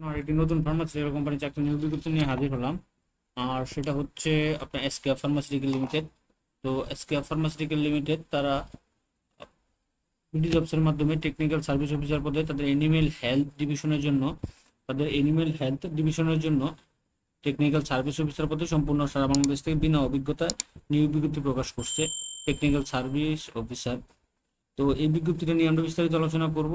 আর একটি নতুন pharmaceutical company চাকরি নিয়োগ বিজ্ঞপ্তি নিয়ে হাজির হলাম। আর সেটা হচ্ছে আপনার এসকে ফার্মাসিউটিক্যাল লিমিটেড। তো এসকে ফার্মাসিউটিক্যাল লিমিটেড তারা বিডি জবসের মাধ্যমে টেকনিক্যাল সার্ভিস অফিসার পদে তাদের এনিম্যাল হেলথ ডিভিশনের জন্য টেকনিক্যাল সার্ভিস অফিসার পদে সম্পূর্ণ সারা বাংলাদেশ থেকে বিনা অভিজ্ঞতায় নিয়োগ বিজ্ঞপ্তি প্রকাশ করছে টেকনিক্যাল সার্ভিস অফিসার। তো এই বিজ্ঞপ্তিটা নিয়ে আমরা বিস্তারিত আলোচনা করব।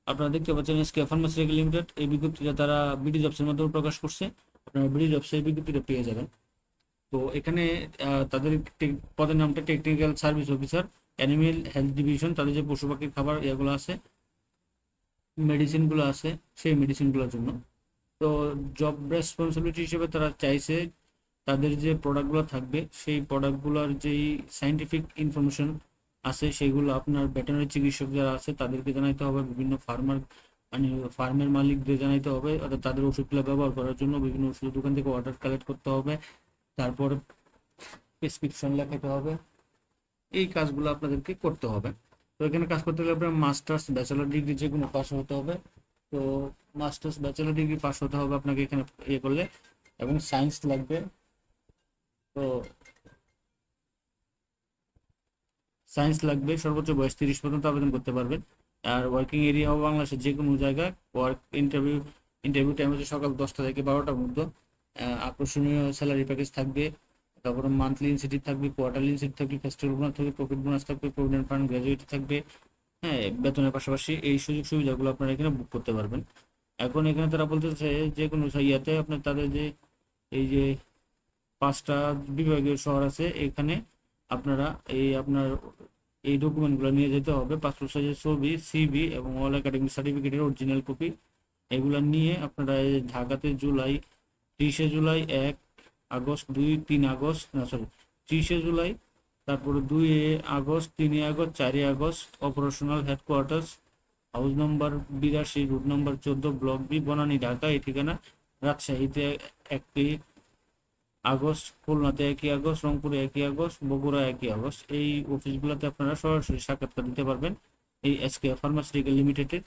আপনারা দেখতে পাচ্ছেন এসকে ফার্মাসিউটিক্যাল লিমিটেড এই বিজ্ঞপ্তিটা তারা বিডি জবসের মাধ্যমে প্রকাশ করছে। আপনারা বিডি জবসে এই বিজ্ঞপ্তিটা পেয়ে যাবেন। তো এখানে তাদের পদের নামটা technical service officer animal health division. তাদের যে পশু পাখির খাবার এগুলো আছে, মেডিসিনগুলো আছে, সেই মেডিসিনগুলোর জন্য। তো জব রেসপন্সিবিলিটি হিসেবে তারা চাইছে তাদের যে প্রোডাক্টগুলো থাকবে সেই প্রোডাক্টগুলোর যেই সাইন্টিফিক ইনফরমেশন আছে সেগুলো আপনার ভেটেরিনারি চিকিৎসক যারা আছে তাদেরকে জানাইতে হবে, বিভিন্ন মানে ফার্মের মালিকদের জানাইতে হবে, অর্থাৎ তাদের ওষুধগুলো ব্যবহার করার জন্য বিভিন্ন ওষুধের দোকান থেকে অর্ডার কালেক্ট করতে হবে, তারপর প্রেসক্রিপশন লেখাতে হবে। এই কাজগুলো আপনাদেরকে করতে হবে। তো এখানে কাজ করতে গেলে আপনার মাস্টার্স ব্যাচেলর ডিগ্রি যে কোনো পাস হতে হবে। তো মাস্টার্স ব্যাচেলর ডিগ্রি পাস হতে হবে আপনাকে এখানে করলে, এবং সায়েন্স লাগবে। তো সায়েন্স লাগবে, সর্বোচ্চ বয়স 30 পর্যন্ত আবেদন করতে পারবেন। আর ওয়ার্কিং এরিয়া হবে বাংলাদেশের যে কোনো জায়গায়। ইন্টারভিউ টাইম হচ্ছে সকাল 10টা থেকে 12টার মধ্যে। আকর্ষণীয় স্যালারি প্যাকেজ থাকবে, তারপরে মান্থলি ইনসেন্টিভ থাকবে, কোয়ার্টারলি ইনসেন্টিভ থাকবে, ফেস্টিভ্যাল বোনাস থাকবে, প্রফিট বোনাস থাকবে, প্রভিডেন্ট ফান্ড গ্র্যাজুইটি থাকবে। হ্যাঁ, বেতনের পাশাপাশি এই সুযোগ সুবিধাগুলো আপনারা এখানে বুক করতে পারবেন। এখন এখানে তারা বলতেছে যে কোনো ইয়াতে আপনার তাদের যে এই যে 5টা বিভাগীয় শহর আছে এখানে আপনারা আপনার এই ডকুমেন্টগুলো নিয়ে যেতে হবে। পাসপোর্ট সাইজের ছবি, সিভি এবং অল একাডেমিক সার্টিফিকেটের অরিজিনাল কপি। এগুলো নিয়ে আপনারা ঢাকাতে 30 জুলাই, 1 আগস্ট, 2-3 আগস্ট, না সরি, 30 জুলাই, তারপরে 2 August, 3 August, 4 August operational headquarters, house number 82, route number 14, block B, Banani, Dhaka. এই ঠিকানা। রাজশাহীতে 1 আগস্ট, খুলনাতে 1 আগস্ট, রংপুরে 1 আগস্ট, বগুড়া 1 আগস্ট। এই অফিসগুলোতে আপনারা সরাসরি সাক্ষাৎকার দিতে পারবেন এই এসকে ফার্মাসিউটিক্যাল লিমিটেডের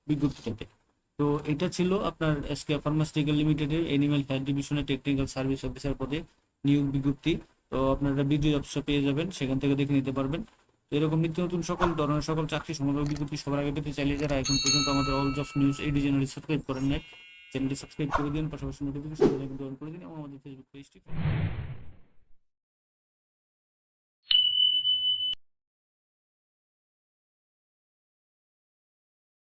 বিজ্ঞপ্তিটাতে। তো এটা ছিল আপনার এসকে ফার্মাসিউটিক্যাল লিমিটেডের এনিম্যাল হেলথ ডিভিশনের টেকনিক্যাল সার্ভিস অফিসার পদে নিয়োগ বিজ্ঞপ্তি। তো আপনারা বিডি অফিসে পেয়ে যাবেন, সেখান থেকে দেখে নিতে পারবেন। তো এরকম নিত্য নতুন সকল ধরনের সকল চাকরি সংক্রান্ত বিজ্ঞপ্তি সবার আগে পেতে চাইলে যারা এখন পর্যন্ত আমাদের অল জবস নিউজ এই চ্যানেলটি সাবস্ক্রাইব করেন নাই, চ্যানেলটি সাবস্ক্রাইব করে দিন, পাশাপাশি নোটিফিকেশন কিন্তু অন করে দিন, এবং আমাদের ফেসবুক পেজটি